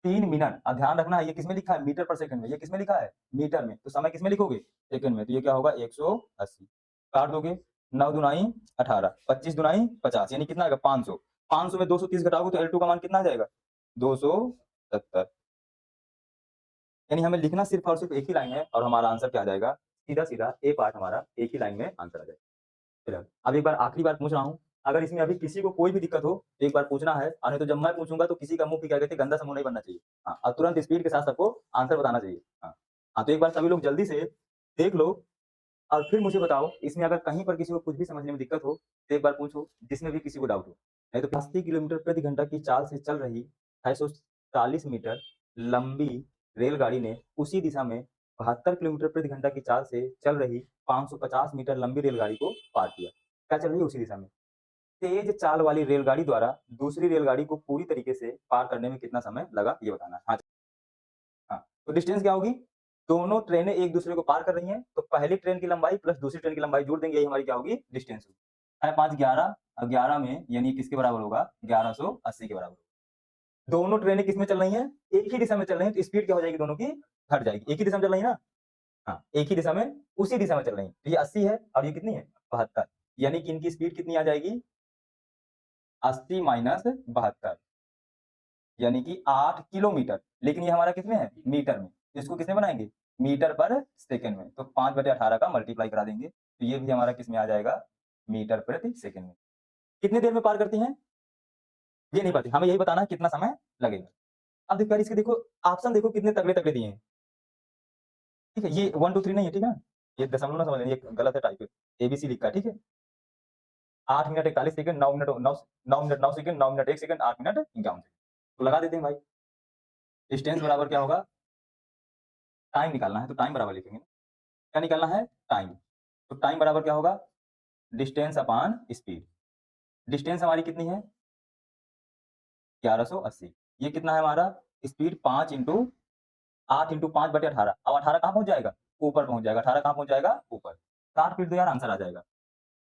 3 मिनट। अब ध्यान रखना है ये किसमें लिखा है? मीटर पर सेकंड में। ये किसमें लिखा है? मीटर में। तो समय किसमें लिखोगे? सेकंड में। तो ये क्या होगा? 180। काट दोगे, 9 दूनाई 18, 25 दूनाई 50, यानी कितना आएगा? 500। 500 में 230 घटाओगे तो L2 का मान कितना आ जाएगा? 270। यानी हमें लिखना सिर्फ और सिर्फ एक ही लाइन है और हमारा आंसर क्या आ जाएगा? सीधा-सीधा ए पार्ट हमारा एक ही लाइन में आंसर आ जाएगा। चलो, अब एक बार आखिरी बार पूछ रहा हूँ, अगर इसमें अभी किसी को कोई भी दिक्कत हो, तो एक बार पूछना है, और नहीं तो जब मैं पूछूँगा तो किसी का मुँह भी क्या कहते हैं गंदा सा मुँह नहीं बनना चाहिए। हाँ, और तुरंत स्पीड के साथ सबको आंसर बताना चाहिए। हाँ। हाँ, तो एक बार सभी लोग जल्दी से देख लो और फिर मुझे बताओ, इसमें अगर कहीं पर किसी को कुछ भी समझने में दिक्कत हो, तो एक बार पूछो, जिसमें भी किसी को डाउट हो। नहीं तो 80 किलोमीटर प्रति घंटा की चाल से चल रही 640 मीटर लंबी रेलगाड़ी ने उसी दिशा में 72 किलोमीटर प्रति घंटा की चाल से चल रही 550 मीटर लंबी रेलगाड़ी को पार किया। क्या चल रही है? उसी दिशा में। तेज चाल वाली रेलगाड़ी द्वारा दूसरी रेलगाड़ी को पूरी तरीके से पार करने में कितना समय लगा? ये बताना है। हाँ, हाँ। तो डिस्टेंस क्या होगी? दोनों ट्रेनें एक दूसरे को पार कर रही हैं, तो पहली ट्रेन की लंबाई प्लस दूसरी ट्रेन की लंबाई जोड़ देंगे, यही हमारी क्या होगी? डिस्टेंस होगी। 5 11 और 11 में यानी किसके बराबर होगा? 1180 के बराबर। दोनों ट्रेनें किसमें चल रही हैं? एक ही दिशा में चल रही हैं, तो स्पीड क्या हो जाएगी दोनों की? घट जाएगी। एक ही दिशा में चल रही है ना? हाँ, एक ही दिशा में, उसी दिशा में चल रही हैं। तो ये 80 है और ये कितनी है? 72। यानी कि इनकी स्पीड कितनी आ जाएगी? 80 माइनस 72, यानी कि 8 किलोमीटर। लेकिन ये हमारा किसमें है? मीटर में। इसको किसमें बनाएँगे? मीटर पर सेकंड में। तो 5/18 का मल्टीप्लाई करा देंगे, तो ये भी हमारा किसमें आ जाएगा? मीटर प्रति सेकंड में। कितनी देर में पार करती हैं? ये नहीं पता, हमें यही बताना है कितना समय लगेगा। अब देखो यार इसके देखो ऑप्शन देखो कितने तगड़े-तगड़े दिए हैं। ठीक है? ये 1 2 3 नहीं है, ठीक है ना? ये दशमलव ना समझ लेना, ये गलत है टाइप, एबीसी लिखा है, ठीक है? 8 minute 41 second, 9 minute 9 second, 9 minute 1 second, 8 minute 51 second. तो लगा देते हैं भाई। डिस्टेंस बराबर क्या होगा? टाइम निकालना है तो टाइम बराबर लिखेंगे। क्या निकालना है? टाइम। तो टाइम बराबर क्या होगा? Distance upon speed. डिस्टेंस हमारी कितनी है? 1180। ये कितना है हमारा? Speed 5 into 8 into 5/18। अब 18 कहाँ पहुँच जाएगा? ऊपर पहुँच जाएगा। 18 कहाँ पहुँच जाएगा? ऊपर। 60 फीट तो यार आंसर आ जाएगा।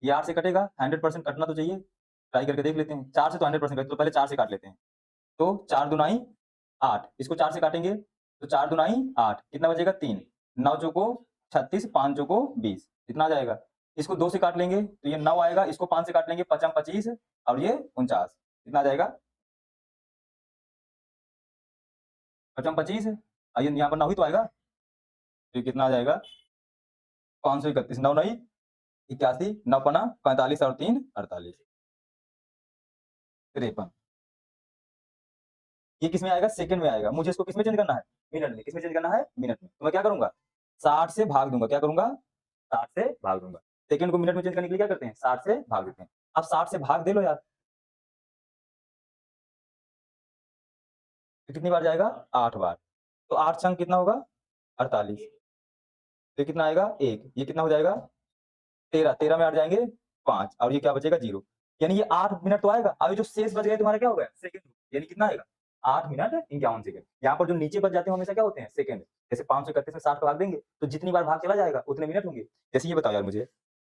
ये 8 से कटेगा, 100% कटना तो चाहिए। ट्राई करके देख लेते हैं। 4 से तो 100% कटे, तो पहले 4 से काट लेते हैं। तो 4 दूनाई 8, इसको 4 से काटेंगे तो 4 दूनाई 8, कितना बचेगा? 3। 9 चौको 36, 5 चौको 20, कितना आ जाएगा? इसको 2 से काट लेंगे तो ये 9 आएगा, इसको 5 से काट लेंगे 5 25 और ये 49, कितना आ जाएगा? 5 25 और ये यहाँ पर 9 ही तो आएगा, तो ये कितना आ जाएगा? 531, 9 9 81, 9 पना 45 और 3 48, 53। ये किस में आएगा, सेकंड में आएगा। मुझे इसको किस में चेंज करना है, मिनट में। किस में चेंज करना है, मिनट में। तो मैं क्या करूंगा, 60 से भाग दूंगा। क्या करूंगा, 60 से भाग दूंगा। सेकंड को मिनट में चेंज करने के लिए क्या करते हैं, 60 से भाग देते हैं। अब 60 से भाग दे लो यार, तो कितनी बार जाएगा, 8 बार। तो 8 छंग कितना होगा, 48। तो कितना आएगा, 1। ये कितना हो जाएगा, 13। 13 में 8 जाएंगे 5, और ये क्या बचेगा, 0। यानी ये 8 मिनट तो आएगा। अभी जो शेष बच गए तुम्हारा क्या हो गया, सेकंड। यानी कितना आएगा, 8 मिनट 51 सेकंड। यहाँ पर जो नीचे बच जाते हैं हमेशा क्या होते हैं, सेकंड। जैसे 531 में 60 को भाग देंगे तो जितनी बार भाग चला जाएगा उतने मिनट होंगे। जैसे ये बताओ यार मुझे,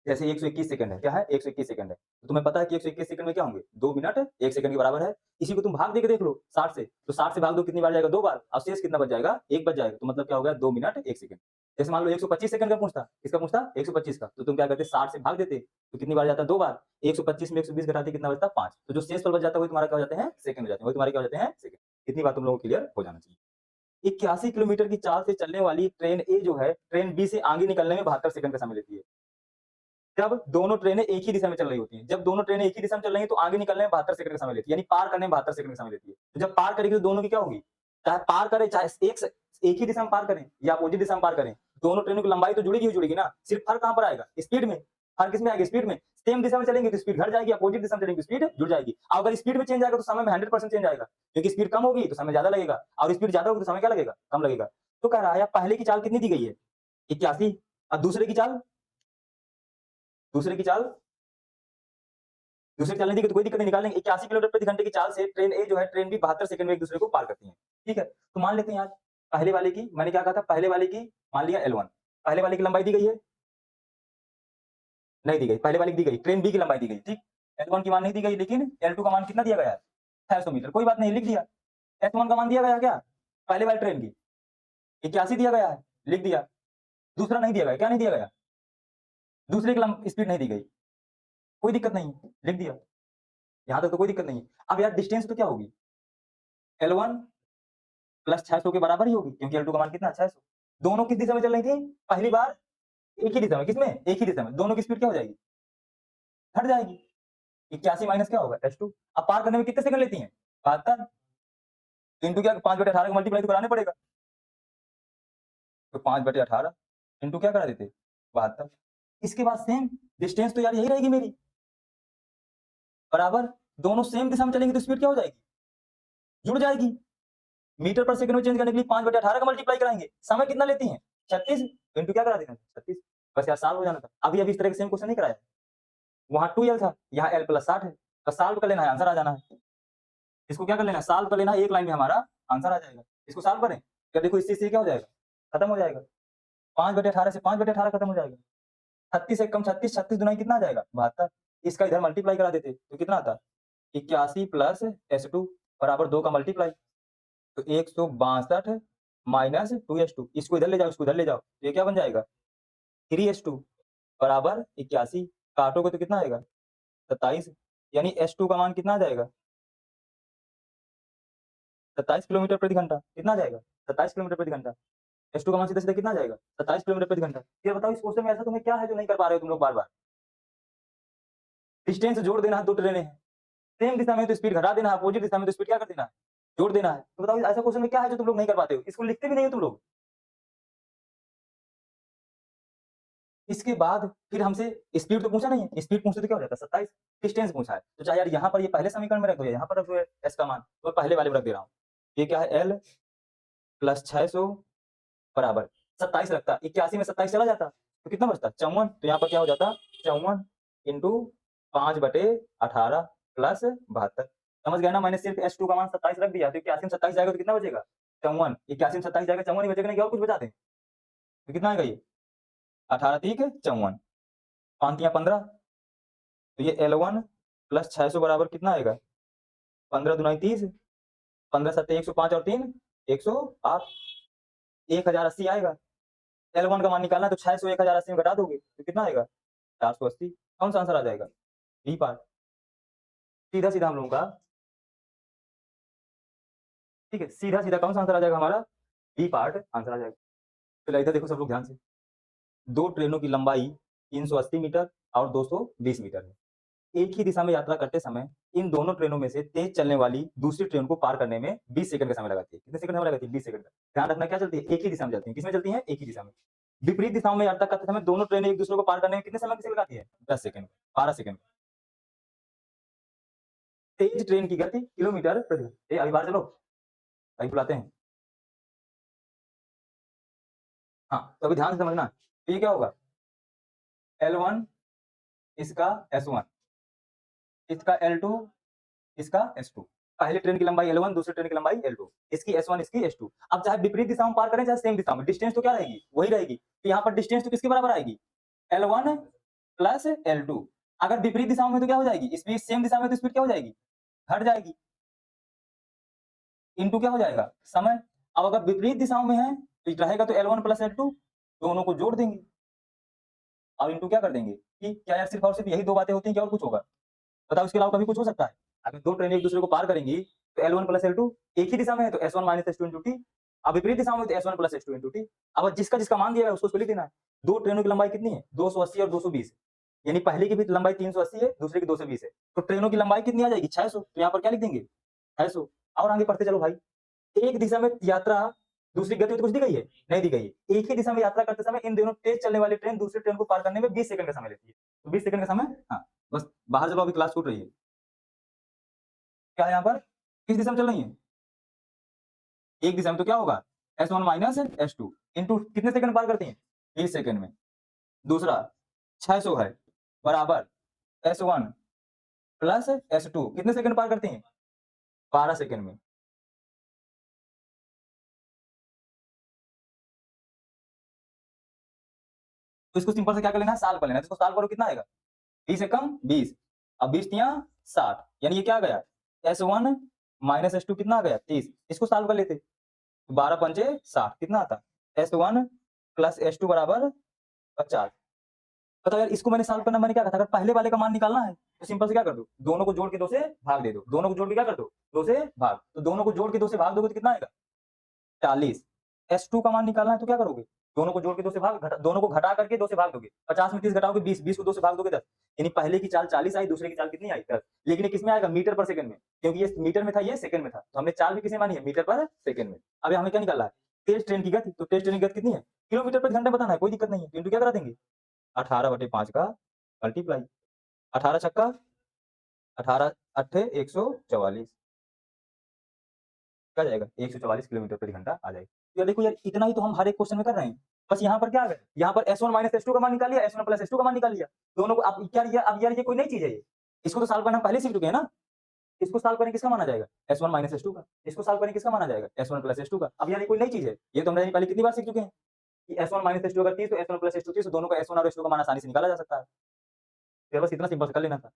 जैसे 121 सेकंड है, क्या है, 121 सेकंड है। तो तुम्हें पता है कि 121 सेकंड में क्या होंगे, 2 मिनट 1 सेकंड के बराबर है। इसी को तुम भाग दे के देख लो 60 से, तो 60 से भाग दो कितनी बार जाएगा, 2 बार। और शेष कितना बच जाएगा, 1 बच जाएगा। तो मतलब क्या हो गया, 2 मिनट 1 सेकंड। जैसे मान लो 125 सेकंड का पूछता, किसका पूछता, 125 का, तो तुम क्या करते, 60 से भाग देते, तो कितनी बार जाता है, 2 बार। 125 में 120 घटाते कितना बचता, 5। तो जो शेष पर बच जाता है वही तुम्हारा क्या हो जाते हैं, सेकंड हो जाते हैं। वही तुम्हारे क्या हो जाते हैं, सेकंड। इतनी बात तुम लोगों को क्लियर हो जाना चाहिए। 81 किलोमीटर की चाल से चलने वाली ट्रेन ए जो है, ट्रेन बी से आगे निकलने में 72 सेकंड का समय लेती है। जब दोनों ट्रेनें एक ही दिशा में चल रही होती हैं, जब दोनों ट्रेनें एक ही दिशा में चल रही हैं तो आगे निकलने में 72 सेकंड का समय लेती है, यानी पार करने में 72 सेकंड का समय लेती है। तो जब पार करेगी तो दोनों की क्या होगी, चाहे पार करें, चाहे एक ही दिशा में पार करें या अपोजिट दिशा में पार करें, दोनों ट्रेनों की लंबाई तो जुड़ेगी ही जुड़ेगी ना। सिर्फ फर्क कहां पर आएगा, स्पीड में। फर्क किसमें आएगा, स्पीड में। सेम दिशा में चलेंगे तो स्पीड घट जाएगी, अपोजिट दिशा में चलेंगे तो स्पीड जुड़ जाएगी। और अगर स्पीड में चेंज आएगा तो समय में 100% चेंज आएगा, क्योंकि स्पीड कम होगी तो समय ज्यादा लगेगा, और स्पीड ज्यादा होगी तो समय क्या लगेगा, कम लगेगा। तो कह रहा है पहले की चाल कितनी दी गई है, 81। और दूसरे की चाल, दूसरे की चाल, दूसरी चलने दी तो कोई दिक्कत नहीं, निकाल लेंगे। 81 किलोमीटर प्रति घंटे की चाल से ट्रेन ए जो है, ट्रेन बी 72 सेकंड में एक दूसरे को पार करती है। ठीक है, तो मान लेते हैं आज पहले वाले की, मैंने क्या कहा था, पहले वाले की मान लिया L1। पहले वाले की लंबाई दी गई है, नहीं दी गई, पहले वाले की दी गई, ट्रेन बी की लंबाई दी गई। ठीक, L1 की मान नहीं दी गई, लेकिन L2 का मान कितना दिया गया है, 600 मीटर। कोई बात नहीं, लिख दिया। S1 का मान दिया गया क्या, पहले वाले ट्रेन की 81 दिया गया है, लिख दिया। दूसरा नहीं दिया गया, क्या नहीं दिया गया, दूसरे की स्पीड नहीं दी गई, कोई दिक्कत नहीं, लिख दिया। यहां तक तो कोई दिक्कत नहीं। अब यार डिस्टेंस तो क्या होगी, L1 प्लस 600 के बराबर ही होगी, क्योंकि L2 का मान कितना, 600। दोनों किस दिशा में चल रही थी, पहली बार एक ही दिशा में, किसमें, एक ही दिशा में। दोनों की स्पीड क्या हो जाएगी, हट जाएगी। 81 माइनस क्या होगा, S2। अब पार करने में कितने सेकंड लेती हैं, 72। तो इंटू क्या, 5/18 का मल्टीप्लाई तो कराने पड़ेगा, तो 5/18 इंटू क्या करा देते, 72। इसके बाद सेम डिस्टेंस तो यार यही रहेगी मेरी, बराबर। दोनों सेम दिशा में चलेंगे तो स्पीड क्या हो जाएगी, जुड़ जाएगी। मीटर पर सेकंड में चेंज करने के लिए 5/18 का मल्टीप्लाई कराएंगे। समय कितना लेती हैं, 36 इंटू क्या करा देना, 36। बस यार सॉल्व हो जाना था। अभी अभी इस तरह के सेम क्वेश्चन नहीं कराया, वहां 2L था, यहाँ L प्लस 60 है। बस सॉल्व कर लेना है, आंसर आ जाना है। इसको क्या कर लेना है, सॉल्व कर लेना है, एक लाइन में हमारा आंसर आ जाएगा। इसको सॉल्व करें, क्या देखो इससे क्या हो जाएगा, खत्म हो जाएगा। 5/18 से 5/18 खत्म हो जाएगा। 36 से कम 36, 36 दुनाई कितना आ जाएगा, 72। इसका इधर मल्टीप्लाई करा देते तो कितना आता, 81 प्लस S2 बराबर 2 का मल्टीप्लाई, तो 162 माइनस 2S2। इसको इधर ले जाओ, इसको इधर ले जाओ, तो ये क्या बन जाएगा, 3S2 बराबर 81। काटोगे तो कितना आएगा, 27। यानी S2 का मान कितना आ जाएगा, 27 किलोमीटर प्रति घंटा। कितना आ जाएगा, 27 किलोमीटर प्रति घंटा। S2 का मान सीधा-सीधा कितना आ जाएगा, 27 किलोमीटर प्रति घंटा। ये बताओ इस क्वेश्चन में ऐसा तुम्हें क्या है जो नहीं कर पा रहे हो तुम लोग बार-बार। डिस्टेंस जोड़ देना है, 2 ट्रेनें हैं, सेम दिशा में तो स्पीड घटा देना है, अपोजिट दिशा में तो स्पीड क्या कर देना है, जोड़ देना है। तो बताओ ऐसा क्वेश्चन में क्या है जो तुम लोग नहीं कर पाते हो, इसको लिखते भी नहीं हो तुम लोग। इसके बाद फिर हमसे स्पीड तो पूछा नहीं है, स्पीड पूछते तो क्या हो जाता है, 27। डिस्टेंस पूछा है, तो चाहे यार यहाँ पर ये पहले समीकरण में रख दो या यहाँ पर रख दो S का मान, तो मैं पहले वाले में रख दे रहा हूँ। ये क्या है, L प्लस 600 बराबर 27 लगता, 81 में 27 चला जाता तो कितना बचता, 54। तो यहाँ पर क्या हो जाता, 54 इंटू 5/18 प्लस 72। समझ गया ना, मैंने सिर्फ S2 का मान 27 रख दिया, तो 81 में 27 जाएगा तो कितना बचेगा, 54। 81 में 27 जाएगा, 54 ही बचेगा, नहीं क्या और कुछ बचा दें, तो कितना आएगा ये, 18 3 54, 5 3 15। तो ये L1 प्लस 600 बराबर कितना आएगा, 15 दुनाई 30, 15 सत्ते 105 और 3 108, 1080 आएगा। L1 का मान निकालना है तो 600 1080 में घटा दोगे तो कितना आएगा, 480। कौन सा आंसर आ जाएगा, बी पार्ट। सीधा सीधा हम लोगों का, ठीक है, सीधा सीधा कौन सा आंसर आ जाएगा हमारा, बी पार्ट आंसर आ जाएगा। तो इधर देखो सब लोग ध्यान से, दो ट्रेनों की लंबाई 380 मीटर और 220 मीटर है। एक ही दिशा में यात्रा करते समय इन दोनों ट्रेनों में से तेज चलने वाली दूसरी ट्रेन को पार करने में 20 सेकंड का समय लगाती है। कितने सेकंड समय लगाती है? 20 सेकंड का। ध्यान रखना क्या चलती है? एक ही दिशा में चलती है। किसमें चलती है? एक ही दिशा में। विपरीत दिशाओं में यात्रा करते समय दोनों ट्रेनें एक दूसरे को पार करने में कितने समय किसे लगाती है? 10 सेकंड, 12 सेकंड। तेज ट्रेन की गति किलोमीटर प्रति घंटे। अभी बाहर चलो, अभी बुलाते हैं। हाँ, तो अभी ध्यान से समझना। ये क्या होगा? L1 इसका S1, इसका L2 इसका S2। पहली ट्रेन की लंबाई L1, दूसरी ट्रेन की लंबाई L2। इसकी S1 इसकी S2। अब चाहे विपरीत दिशा में पार करें चाहे सेम दिशा में, डिस्टेंस तो क्या रहेगी? वही रहेगी। तो यहाँ पर डिस्टेंस तो किसके बराबर आएगी? L1 plus L2। अगर विपरीत दिशाओं में तो क्या हो जाएगी? स्पीड सेम दिशा में तो स्पीड क्या हो जाएगी? घट जाएगी। इनटू क्या हो जाएगा? समय। अब अगर विपरीत दिशाओं में है तो रहेगा तो L1 प्लस L2, दोनों को जोड़ देंगे और इनटू क्या कर देंगे कि क्या यार सिर्फ और सिर्फ यही दो बातें होती हैं, क्या और कुछ होगा? बताओ, इसके अलावा कभी कुछ हो सकता है? अगर दो ट्रेनें एक दूसरे को पार करेंगी तो L1 प्लस L2, एक ही दिशा में है तो S1 minus S2 into T. अब विपरीत दिशा में तो S1 plus S2 into T. अब जिसका जिसका मान दिया है उसको लिख देना है। दो ट्रेनों की लंबाई कितनी है? 280 और 220, यानी पहले की भी लंबाई 380 है, दूसरे की 220 है। तो ट्रेनों की लंबाई कितनी आ जाएगी? 600। तो यहाँ पर क्या लिख देंगे? 600। और आगे पढ़ते चलो भाई। एक दिशा में यात्रा, दूसरी गति तो कुछ दी गई है? नहीं दी गई है। एक ही दिशा में यात्रा करते समय इन दोनों तेज चलने वाली ट्रेन दूसरी ट्रेन को पार करने में 20 सेकंड का समय लेती है। तो 20 सेकंड का समय, हाँ बस बाहर चलो, अभी क्लास छूट रही है। क्या है यहाँ पर? किस दिशा में चल रही है? एक दिशा में, तो क्या होगा? S1 माइनस S2 इंटू कितने सेकंड पार करती हैं? 20 सेकंड में। दूसरा 600 है बराबर S1 प्लस S2 कितने सेकंड पार करती हैं? 12 सेकंड में। तो इसको सिंपल से क्या कर लेना है? साल कर लेना है। इसको साल करो, कितना आएगा? 20 एकम 20, अब 20 तिया 60, यानी ये क्या आ गया? S1 माइनस S2 कितना आ गया? 30। इसको सॉल्व कर लेते। 12 पंचे 60, कितना आता? S1 प्लस S2 बराबर 50। बताओ यार, इसको मैंने सॉल्व करना, मैंने क्या कहा था? अगर पहले वाले का मान निकालना है तो सिंपल से क्या कर दो? दोनों को जोड़ के 2 से भाग दे दो। दोनों को जोड़ के क्या कर दो? 2 से भाग। तो दोनों को जोड़ के 2 से भाग दोगे तो कितना आएगा? 40। S2 का मान निकालना है तो क्या करोगे? दोनों को जोड़ के 2 से भाग, दोनों को घटा करके 2 से भाग दोगे। 50 में 30 घटाओगे 20, 20 को 2 से भाग दोगे 10। यानी पहले की चाल 40 आई, दूसरे की चाल कितनी आई? 10। लेकिन ये किसमें आएगा? मीटर पर सेकंड में, क्योंकि ये मीटर में था, ये सेकंड में था। तो हमने चाल भी किसे मानी है? मीटर पर सेकंड में। अब हमें क्या निकालना है? तेज ट्रेन की गति। तो तेज ट्रेन की गति कितनी है? किलोमीटर प्रति घंटा बताना है, कोई दिक्कत नहीं है। इंटू क्या करा देंगे? 18/5 का मल्टीप्लाई 18 छक्का 18 अट्ठे 144, क्या जाएगा? 144 किलोमीटर प्रति घंटा आ जाएगा। तो यार देखो यार, इतना ही तो हम हर एक क्वेश्चन में कर रहे हैं। बस यहाँ पर क्या है? यहाँ पर S1 माइनस S2 का मान निकाल लिया, S1 प्लस S2 का मान निकाल लिया। दोनों को अब क्या लिया? अब यार ये कोई नई चीज है ये। इसको तो सॉल्व करना हम पहले सीख चुके हैं ना। इसको सॉल्व करें किसका माना जाएगा? S1 माइनस S2 का। इसको सॉल्व करें किसका माना जाएगा? S1 प्लस S2 का। अब यार ये कोई नई चीज है, ये तो हमने पहले कितनी बार सीख चुके हैं कि S1 माइनस S2 अगर 30 तो S1 प्लस S2 30, तो दोनों का S1 और S2 का मान आसानी से निकाला जा सकता है। तो बस इतना सिंपल से कर लेना था।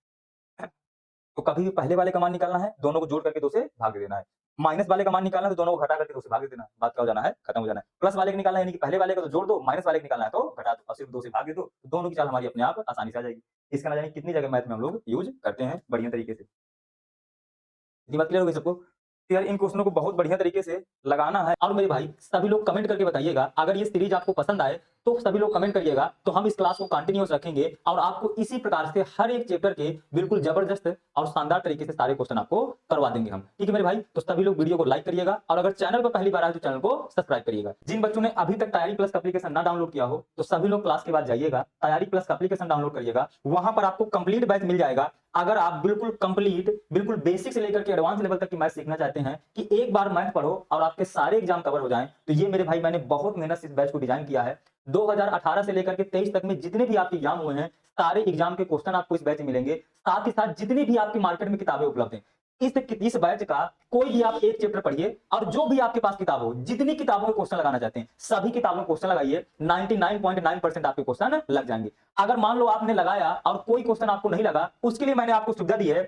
तो कभी भी पहले वाले का मान निकालना है, दोनों को जोड़ करके 2 से भाग दे देना है। माइनस वाले का मान निकालना है तो दोनों को घटा करके 2 से भाग दे देना है। बात क्या हो जाना है? खत्म हो जाना है। प्लस वाले का निकालना है, यानी कि पहले वाले का तो जोड़ दो, माइनस वाले का निकालना है तो घटा दो और सिर्फ 2 से भाग दे दो। तो दोनों की चाल हमारी अपने आप आसानी से आ जाएगी। इसका ना जाने कितनी जगह मैथ में हम लोग यूज करते हैं बढ़िया तरीके से। इतनी बात क्लियर हो गई सबको? तो यार इन क्वेश्चनों को बहुत बढ़िया तरीके से लगाना है। और मेरे भाई सभी लोग कमेंट करके बताइएगा, अगर ये सीरीज आपको पसंद आए तो सभी लोग कमेंट करिएगा, तो हम इस क्लास को कंटिन्यूअस रखेंगे और आपको इसी प्रकार से हर एक चैप्टर के बिल्कुल जबरदस्त और शानदार तरीके से सारे क्वेश्चन आपको करवा देंगे हम। ठीक है मेरे भाई? तो सभी लोग वीडियो को लाइक करिएगा और अगर चैनल पर पहली बार आए तो चैनल को सब्सक्राइब करिएगा। जिन बच्चों ने अभी तक तैयारी प्लस का एप्लीकेशन ना डाउनलोड किया हो तो सभी लोग क्लास के बाद जाइएगा, तैयारी प्लस का एप्लीकेशन डाउनलोड करिएगा। वहां पर आपको कंप्लीट बैच मिल जाएगा। अगर आप बिल्कुल कंप्लीट, बिल्कुल बेसिक से लेकर के एडवांस लेवल तक की मैथ सीखना चाहते हैं कि एक बार मैथ पढ़ो और आपके सारे एग्जाम कवर हो जाएं, तो ये मेरे भाई मैंने बहुत मेहनत से इस बैच को डिजाइन किया है। 2018 से लेकर के 23 तक में जितने भी आपके एग्जाम हुए हैं, सारे एग्जाम के क्वेश्चन आपको इस बैच में मिलेंगे। साथ ही साथ जितनी भी आपकी मार्केट में किताबें उपलब्ध हैं, इस बैच का कोई भी आप एक चैप्टर पढ़िए और जो भी आपके पास किताब हो, जितनी किताबों में क्वेश्चन लगाना चाहते हैं सभी किताबों में क्वेश्चन लगाइए। 99.9% आपके क्वेश्चन लग जाएंगे। अगर मान लो आपने लगाया और कोई क्वेश्चन आपको नहीं लगा, उसके लिए मैंने आपको सुविधा दी है,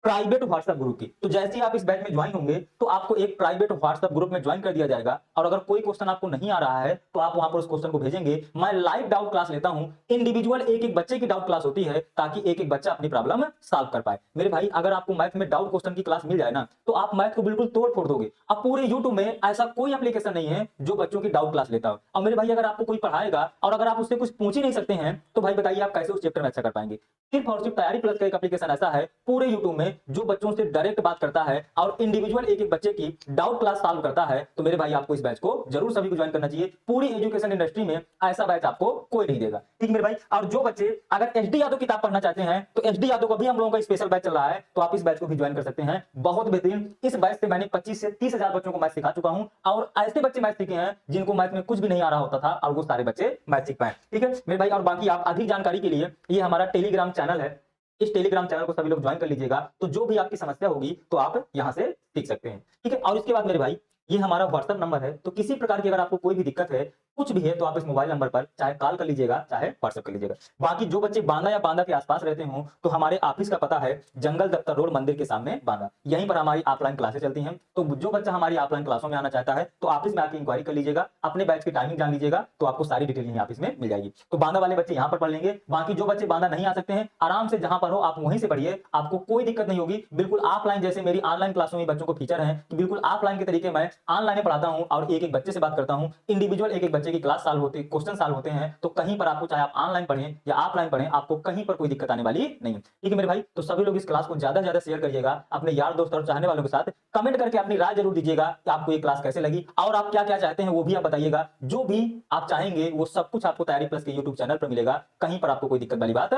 प्राइवेट व्हाट्सएप ग्रुप की। तो जैसे ही आप इस बैच में ज्वाइन होंगे तो आपको एक प्राइवेट व्हाट्सएप ग्रुप में ज्वाइन कर दिया जाएगा, और अगर कोई क्वेश्चन आपको नहीं आ रहा है तो आप वहां पर उस क्वेश्चन को भेजेंगे। मैं लाइव डाउट क्लास लेता हूं, इंडिविजुअल एक एक बच्चे की डाउट क्लास होती है, ताकि एक एक बच्चा अपनी प्रॉब्लम सॉल्व कर पाए। मेरे भाई अगर आपको मैथ में डाउट क्वेश्चन की क्लास मिल जाए ना, तो आप मैथ को बिल्कुल तोड़ फोड़ दोगे। अब पूरे यूट्यूब में ऐसा कोई एप्लीकेशन नहीं है जो बच्चों की डाउट क्लास लेता हो। और मेरे भाई अगर आपको कोई पढ़ाएगा और अगर आप उससे कुछ पूछ ही नहीं सकते हैं, तो भाई बताइए आप कैसे उस चैप्टर में अच्छा कर पाएंगे। सिर्फ और सिर्फ तैयारी प्लस का एक एप्लीकेशन ऐसा है पूरे यूट्यूब में जो बच्चों से डायरेक्ट बात करता है और इंडिविजुअल एक एक बच्चे की डाउट क्लास सॉल्व करता है। तो मेरे भाई आपको इस बैच को जरूर सभी को ज्वाइन करना चाहिए। पूरी एजुकेशन इंडस्ट्री में ऐसा बैच आपको कोई नहीं देगा, ठीक मेरे भाई। और जो बच्चे अगर एसडी यादव किताब पढ़ना चाहते हैं तो एसडी यादव का भी हम लोगों का स्पेशल बैच चल रहा है, तो आप इस बैच को भी ज्वाइन कर सकते हैं। बहुत बेहतरीन। इस बैच से मैंने 25 से 30 हजार बच्चों को मैथ सिखा चुका हूं, और ऐसे बच्चे मैथ सीखे हैं जिनको मैथ में कुछ भी नहीं आ रहा होता था, और वो सारे बच्चे मैथ सीख पाए, ठीक है मेरे भाई। और बाकी आप अधिक जानकारी के लिए ये हमारा टेलीग्राम चैनल है, इस टेलीग्राम चैनल को सभी लोग ज्वाइन कर लीजिएगा। तो जो भी आपकी समस्या होगी तो आप यहां से सीख सकते हैं, ठीक है। और इसके बाद मेरे भाई ये हमारा व्हाट्सएप नंबर है, तो किसी प्रकार की अगर आपको कोई भी दिक्कत है, कुछ भी है, तो आप इस मोबाइल नंबर पर चाहे कॉल कर लीजिएगा चाहे व्हाट्सएप कर लीजिएगा। बाकी जो बच्चे बांदा या बांदा के आसपास रहते हो, तो हमारे ऑफिस का पता है जंगल दफ्तर रोड मंदिर के सामने बांदा, यहीं पर हमारी ऑफलाइन क्लासेस चलती हैं। तो जो बच्चा हमारी ऑफलाइन क्लासों में आना चाहता है तो ऑफिस में आके इंक्वायरी कर लीजिएगा, अपने बैच की टाइमिंग जान लीजिएगा, तो आपको सारी डिटेल यहीं ऑफिस में मिल जाएगी। तो बांदा वाले बच्चे यहाँ पर पढ़ लेंगे। बाकी जो बच्चे बांदा नहीं आ सकते हैं, आराम से जहां पर हो आप वहीं से पढ़िए, आपको कोई दिक्कत नहीं होगी। बिल्कुल ऑफलाइन जैसे मेरी ऑनलाइन क्लासों में बच्चों को फीचर है कि बिल्कुल ऑफलाइन के तरीके मैं ऑनलाइन पढ़ाता हूं और एक एक बच्चे से बात करता हूं। इंडिविजुअल एक एक बच्चे की क्लास सॉल्व होती है, क्वेश्चन सॉल्व होते हैं। तो कहीं पर आपको चाहे आप ऑनलाइन पढ़ें या ऑफलाइन पढ़ें, आपको कहीं पर कोई दिक्कत आने वाली नहीं है, ठीक है मेरे भाई। तो सभी लोग इस क्लास को ज्यादा से ज्यादा शेयर करिएगा अपने यार दोस्त और चाहने वालों के साथ। कमेंट करके अपनी राय जरूर दीजिएगा कि आपको ये क्लास कैसे लगी और आप क्या क्या चाहते हैं वो भी आप बताइएगा। जो भी आप चाहेंगे वो सब कुछ आपको तैयारी प्लस के यूट्यूब चैनल पर मिलेगा, कहीं पर आपको कोई दिक्कत वाली बात